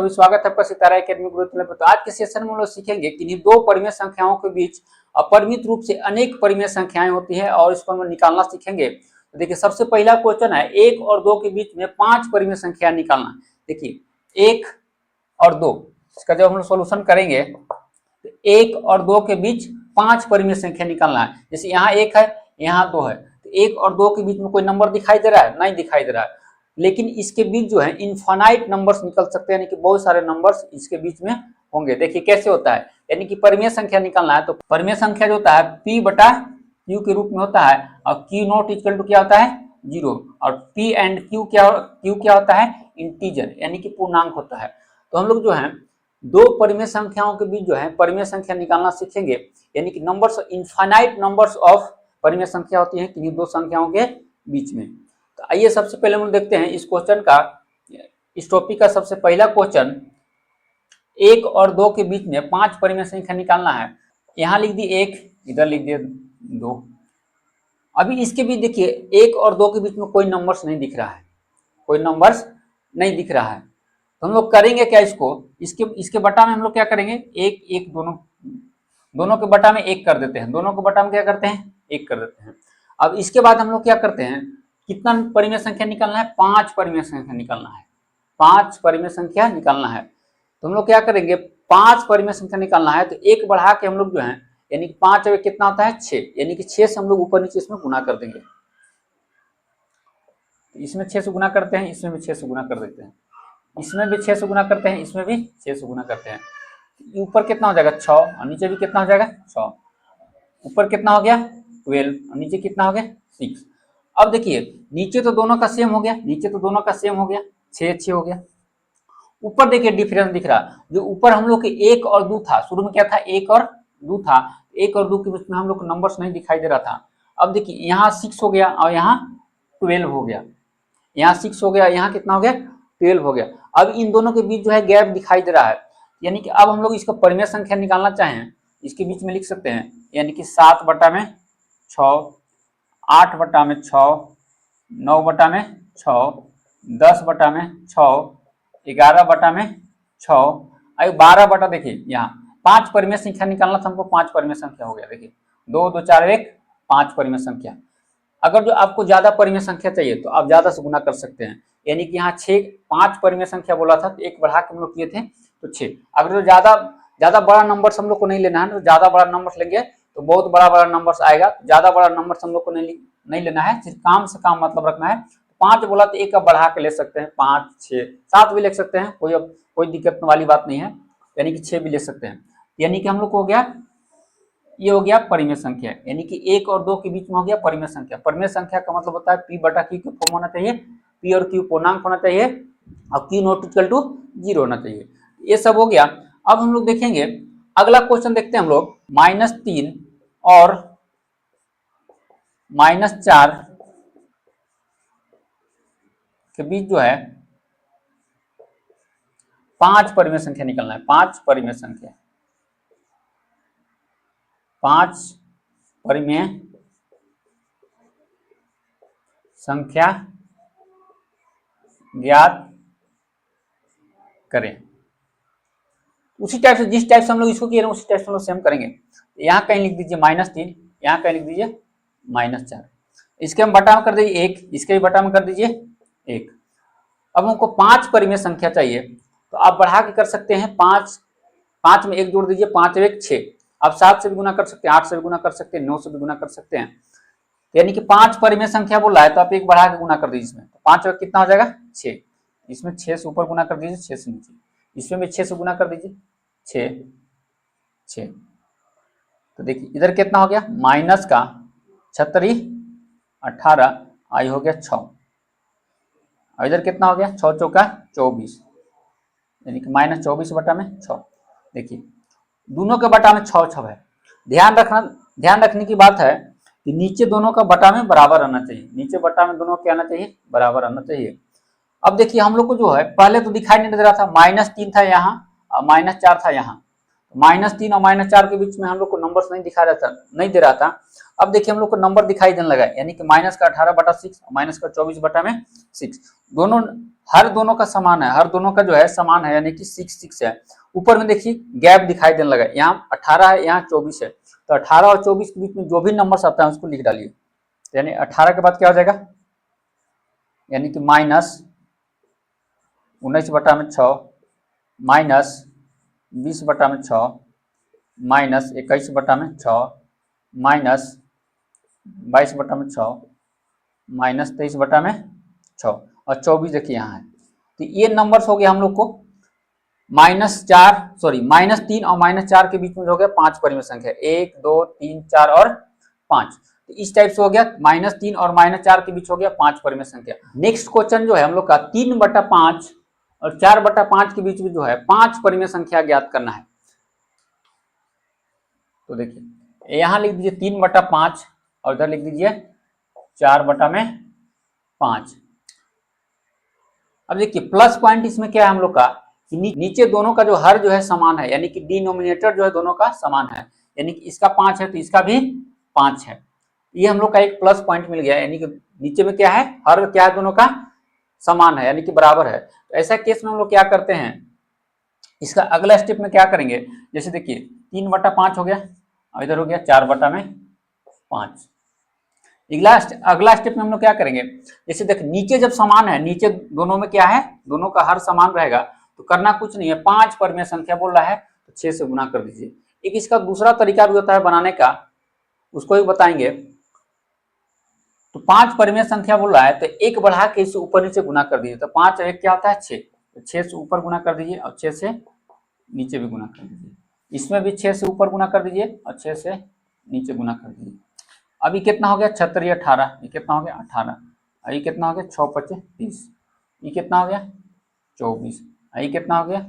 सभी स्वागत है आपका सितारा एकेडमी ग्रुप चैनल पर। तो आज के सेशन में हम लोग सीखेंगे कि दो परिमेय संख्याओं के बीच अपरिमित रूप से अनेक परिमेय संख्याएं होती है और इसको हम निकालना सीखेंगे। तो देखिए सबसे पहला क्वेश्चन है 1 और 2 के बीच में 5 परिमेय संख्या निकालना। देखिए 1 और 2 इसका जब हम लोग सोल्यूशन करेंगे तो 1 और 2 के बीच 5 परिमेय संख्या निकालना है। जैसे यहाँ 1 है यहाँ 2 है, तो 1 और 2 के बीच में कोई नंबर दिखाई दे रहा है? नहीं दिखाई दे रहा है, लेकिन इसके बीच जो है इनफाइनाइट नंबर्स निकल सकते हैं, यानी कि बहुत सारे नंबर्स इसके बीच में होंगे। देखिए कैसे होता है, यानी कि परिमेय संख्या निकालना है तो परिमेय संख्या जो होता है p बटा q के रूप में होता है और q नॉट इक्वल टू क्या होता है 0 और p एंड q क्या होता है इंटीजर, यानी कि पूर्णांक होता है। तो हम लोग जो है दो परिमेय संख्याओं के बीच जो है परिमेय संख्या निकालना सीखेंगे, यानी कि नंबर्स इनफाइनाइट नंबर्स ऑफ परिमेय संख्या होती है किन्हीं दो संख्याओं के बीच में। तो आइए सबसे पहले हम देखते हैं इस क्वेश्चन का, इस टॉपिक का सबसे पहला क्वेश्चन 1 और 2 के बीच में 5 परिमेय संख्या निकालना है। यहाँ लिख दी 1, इधर लिख दिए 2। अभी इसके बीच देखिए 1 और 2 के बीच में कोई नंबर्स नहीं दिख रहा है, कोई नंबर्स नहीं दिख रहा है। तो हम लोग करेंगे क्या, इसके बटा में हम लोग क्या करेंगे, 1 दोनों के बटा में 1 कर देते हैं, दोनों के बटा में क्या करते हैं 1 कर देते हैं। अब इसके बाद हम लोग क्या करते हैं, कितना परिमेय संख्या निकालना है, 5 परिमेय संख्या निकालना है, 5 परिमेय संख्या निकालना है। तो हम लोग क्या करेंगे 5 परिमेय संख्या निकालना है तो 1 बढ़ा के हम लोग जो है, यानी कि 5 में कितना होता है 6, यानी कि 6 से हम लोग ऊपर नीचे इसमें गुना कर देंगे। इसमें 6 से गुना करते हैं, इसमें भी 6 से गुना कर देते हैं, इसमें भी 6 से गुना करते हैं, इसमें भी 6 से गुना करते हैं। ऊपर कितना हो जाएगा 6 और नीचे भी कितना हो जाएगा 6। ऊपर कितना हो गया 12 और नीचे कितना हो गया 6। अब देखिए नीचे तो दोनों का सेम हो गया, नीचे तो दोनों का सेम हो गया, 6 हो गया। ऊपर देखिए डिफरेंस दिख रहा, जो ऊपर हम लोग के 1 और 2 था, शुरू में क्या था 1 और 2 था, 1 और 2 के बीच में हम लोग को नंबर्स नहीं दिखाई दे रहा था। अब देखिए यहाँ 6 हो गया और यहाँ 12 हो गया, यहाँ 6 हो गया, यहाँ कितना हो गया 12 हो गया। अब इन दोनों के बीच जो है गैप दिखाई दे रहा है, यानी कि अब हम लोग इसका परिमेय संख्या निकालना चाहें, इसके बीच में लिख सकते हैं, यानी कि 7 बटा में 6, 8 बटा में 6, 9 बटा में 6, 10 बटा में 6, 11 बटा में 6 और 12 बटा, देखिए यहाँ 5 परिमेय संख्या निकालना था हमको, 5 परिमेय संख्या हो गया। देखिए 2 2 4 1 5 परिमेय संख्या। अगर जो आपको ज्यादा परिमेय संख्या चाहिए तो आप ज्यादा से गुना कर सकते हैं, यानी कि यहाँ 5 परिमेय संख्या बोला था तो 1 बढ़ा के हम लोग किए थे तो 6। अगर जो ज्यादा बड़ा नंबर्स हम लोग को नहीं लेना है, तो ज्यादा बड़ा नंबर्स लेंगे तो बहुत बड़ा नंबर्स आएगा, ज्यादा बड़ा नंबर्स हम लोग को नहीं लेना है, सिर्फ काम से काम मतलब रखना है। 5 बोला तो 1 का बढ़ा के ले सकते हैं, 5 6 7 भी ले सकते हैं, कोई दिक्कत वाली बात नहीं है, यानी कि 6 भी ले सकते हैं। यानी कि हम लोग को हो गया, ये हो गया परिमेय संख्या, यानी कि 1 और 2 के बीच में हो गया परिमेय संख्या। परिमेय संख्या का मतलब होता है p बटा q के फॉर्म होना चाहिए, p और q पूर्णांक होना चाहिए और q नॉट इक्वल टू 0 होना चाहिए। ये सब हो गया। अब हम लोग देखेंगे अगला क्वेश्चन, देखते हैं हम लोग -3 और -4 के बीच जो है 5 परिमेय संख्या निकलना है, 5 परिमेय संख्या, 5 परिमेय संख्या ज्ञात करें। उसी टाइप से, जिस टाइप से हम लोग इसको किए ना उसी टाइप से हम लोग सेम करेंगे। यहाँ कहीं लिख दीजिए -3, यहाँ कहीं लिख दीजिए -4, इसके हम बटा में कर दीजिए 1, इसके भी बटा में कर दीजिए 1। अब हमको 5 परिमेय संख्या चाहिए तो आप बढ़ा के कर सकते हैं, 5 में 1 जोड़ दीजिए, 5 1 6। आप 7 से भी गुना कर सकते हैं, 8 से भी गुना कर सकते हैं, 9 से भी गुना कर सकते हैं, यानी कि 5 परिमेय संख्या बोला है तो आप 1 बढ़ा के गुना कर दीजिए। इसमें 5 में कितना हो जाएगा 6, इसमें 6 से ऊपर गुना कर दीजिए, 6 से नीचे, इसमें भी 6 से गुना कर दीजिए, 6। तो देखिए इधर कितना हो गया माइनस का 36 18 आई हो गया 6, और इधर कितना हो गया 6 चौका 24, यानी कि -24 बटा में 6। देखिए दोनों के बटा में 6 है। ध्यान रखने की बात है कि नीचे दोनों का बटा में बराबर आना चाहिए, नीचे बटा में दोनों क्या आना चाहिए बराबर आना चाहिए। अब देखिए हम लोग को जो है पहले तो दिखाई नहीं दे रहा था, -3 था यहाँ और -4 था यहाँ, -3 और -4 के बीच में हम लोग को नंबर्स नहीं दे रहा था। अब देखिए हम लोग को नंबर दिखाई देने लगा, यानी कि -18 बटा 6 और -24 बटा में 6, दोनों हर दोनों का समान है, हर दोनों का जो है समान है, यानी कि 6 है। ऊपर में देखिए गैप दिखाई देने लगा, यहाँ 18 है, यहाँ 24 है, तो 18 और 24 के बीच में जो भी नंबर आता है उसको लिख डालिए। यानी 18 के बाद क्या हो जाएगा, यानी कि -19/6 -20/6 -21/6 -22/6 -23/6 और 24 देखिए यहाँ है। तो ये नंबर्स हो गया हम लोग को -3 और -4 के बीच में हो गया 5 परिमेय संख्या, 1 2 3 4 और 5। तो इस टाइप से हो गया -3 और -4 के बीच हो गया 5 परिमेय संख्या। नेक्स्ट क्वेश्चन जो है हम लोग का 3/5 और 4/5 के बीच में जो है 5 परिमेय संख्या ज्ञात करना है। तो देखिए यहां लिख दीजिए 3/5 और इधर लिख दीजिए 4/5। अब देखिए प्लस पॉइंट इसमें क्या है हम लोग का कि नीचे दोनों का जो हर जो है समान है, यानी कि डिनोमिनेटर जो है दोनों का समान है, यानी कि इसका 5 है तो इसका भी 5 है। ये हम लोग का एक प्लस पॉइंट मिल गया, यानी कि नीचे में क्या है, हर क्या है दोनों का समान है, यानी कि बराबर है। तो ऐसा केस में हम लोग क्या करते हैं, इसका अगला स्टेप में क्या करेंगे, जैसे देखिए 3/5 हो गया और इधर हो गया 4/5। अगला स्टेप में हम लोग क्या करेंगे, जैसे देख नीचे जब समान है, नीचे दोनों में क्या है, दोनों का हर समान रहेगा, तो करना कुछ नहीं है, 5 परिमेय संख्या बोल रहा है तो 6 से गुना कर दीजिए। एक इसका दूसरा तरीका भी होता है बनाने का, उसको भी बताएंगे। तो 5 परिमेय संख्या बोल रहा है तो 1 बढ़ा के इसे ऊपर नीचे गुना कर दीजिए, तो 5 और 1 क्या होता है 6, तो 6 से ऊपर गुना कर दीजिए और 6 से नीचे भी गुना कर दीजिए। इसमें भी 6 से ऊपर गुना कर दीजिए और 6 से नीचे गुना कर दीजिए। अभी कितना हो गया 36 18, ये कितना हो गया 18, ये कितना हो गया 6 25 30, ये कितना हो गया 24, ये कितना हो गया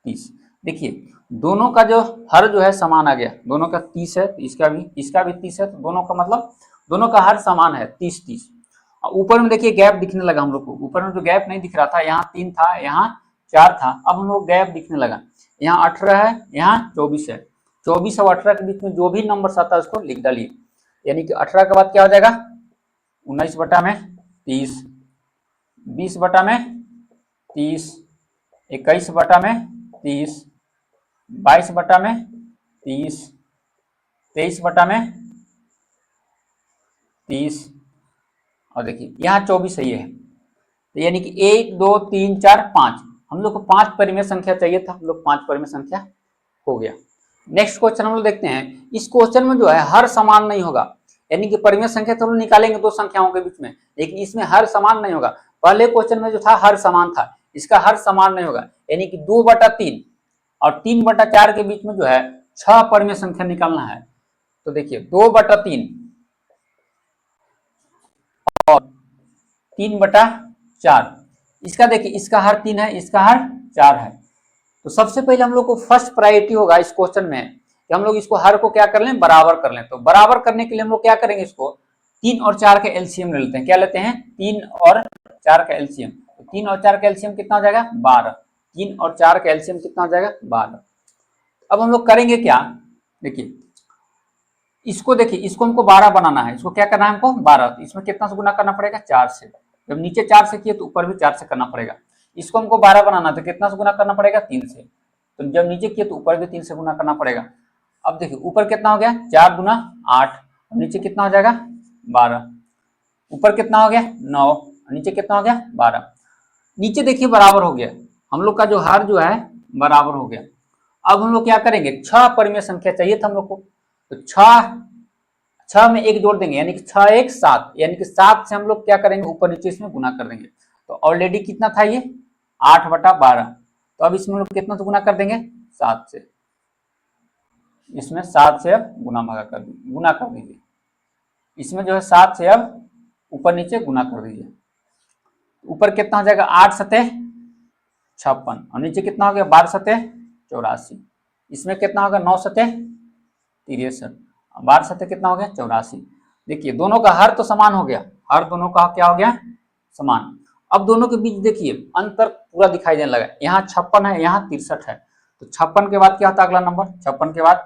30। देखिए दोनों का जो हर जो है समान आ गया, दोनों का 30 है तो इसका भी 30 है, तो दोनों का मतलब दोनों का हर समान है 30। और ऊपर में देखिए गैप दिखने लगा हम लोग को, ऊपर में जो गैप नहीं दिख रहा था, यहाँ 3 था यहाँ 4 था, अब हम लोग गैप दिखने लगा, यहाँ 18 है यहाँ 24 है, 24 और 18 के बीच में जो भी नंबर आता है उसको लिख डालिए। यानी कि 18 के बाद क्या हो जाएगा 19/30, 20/30, 21/30, 22/30, 23/30 और देखिए यहाँ 24 है, ये है। तो यानी कि 1 2 3 4 5, हम लोग को 5 परिमेय संख्या चाहिए था, हम लोग 5 परिमेय संख्या हो गया। नेक्स्ट क्वेश्चन हम लोग देखते हैं, इस क्वेश्चन में जो है हर समान नहीं होगा, यानी कि परिमेय संख्या तो निकालेंगे दो संख्याओं के बीच में, लेकिन इसमें हर समान नहीं होगा। पहले क्वेश्चन में जो था हर समान था, इसका हर समान नहीं होगा, यानी कि 2/3 और 3/4 के बीच में जो है 6 परिमेय संख्या निकालना है। तो देखिए 2/3 और 3/4, इसका देखिए इसका हर 3 है, इसका हर 4 है। तो सबसे पहले हम लोग को फर्स्ट प्रायोरिटी होगा इस क्वेश्चन में कि हम लोग इसको हर को क्या कर लें, बराबर कर लें। तो बराबर करने के लिए हम लोग क्या करेंगे, इसको 3 और 4 का एलसीएम ले लेते हैं। क्या लेते हैं 3 और 4 का एलसीएम। तो 3 और 4 का एलसीएम कितना हो जाएगा 12, 3 और 4 का एलसीएम कितना हो जाएगा 12। अब हम लोग करेंगे क्या, देखिए इसको देखिए, इसको हमको 12 बनाना है, इसको क्या करना है हमको 12, इसमें कितना से गुना करना पड़ेगा 4 से, जब नीचे 4 से किए तो ऊपर भी 4 से करना पड़ेगा। इसको हमको 12 बनाना तो कितना से गुना करना पड़ेगा 3 से, तो जब नीचे किए तो ऊपर भी 3 से गुना करना पड़ेगा। अब देखिए ऊपर कितना हो गया 4 दूना 8, नीचे कितना हो जाएगा 12, ऊपर कितना हो गया 9, नीचे कितना हो गया 12। नीचे देखिए बराबर हो गया, हम लोग का जो हर जो है बराबर हो गया। अब हम लोग क्या करेंगे, 6 परिमेय संख्या चाहिए था हम लोग को, तो 6 में 1 जोड़ देंगे, यानी कि 6 1 7, यानी कि 7 से हम लोग क्या करेंगे ऊपर नीचे इसमें गुना कर देंगे। तो ऑलरेडी कितना था ये 8/12, तो अब इसमें हम लोग कितना से गुना कर देंगे 7 से, इसमें 7 से अब गुना कर दीजिए, इसमें जो है 7 से अब ऊपर नीचे गुना कर दीजिए। ऊपर कितना हो जाएगा 8 सते 56 और नीचे कितना हो गया 12 सते 84, इसमें कितना होगा 9 सते 63, 12 सते कितना हो गया 84। देखिए दोनों का हर तो समान हो गया, हर दोनों का क्या हो गया समान। अब दोनों के बीच देखिए अंतर पूरा दिखाई देने लगा, यहाँ 56 है यहाँ 63 है, तो 56 के बाद क्या होता है अगला नंबर, 56 के बाद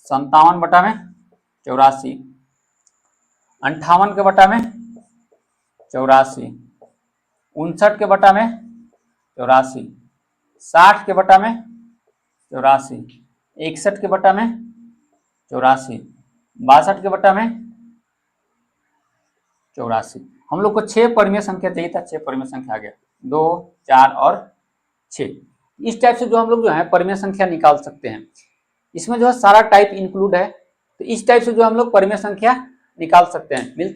57/84, 58 के बटा में 84, 59 के बटा में 84, 60 के बटा में 84, 61 के बटा में 84, 62 के बटा में 84। हम लोग को 6 परिमेय संख्या चाहिए था, 6 परिमेय संख्या आ गया, 2, 4 और 6। इस टाइप से जो हम लोग जो है परिमेय संख्या निकाल सकते हैं। इसमें जो है सारा टाइप इंक्लूड है, तो इस टाइप से जो हम लोग परिमेय संख्या निकाल सकते हैं। मिलते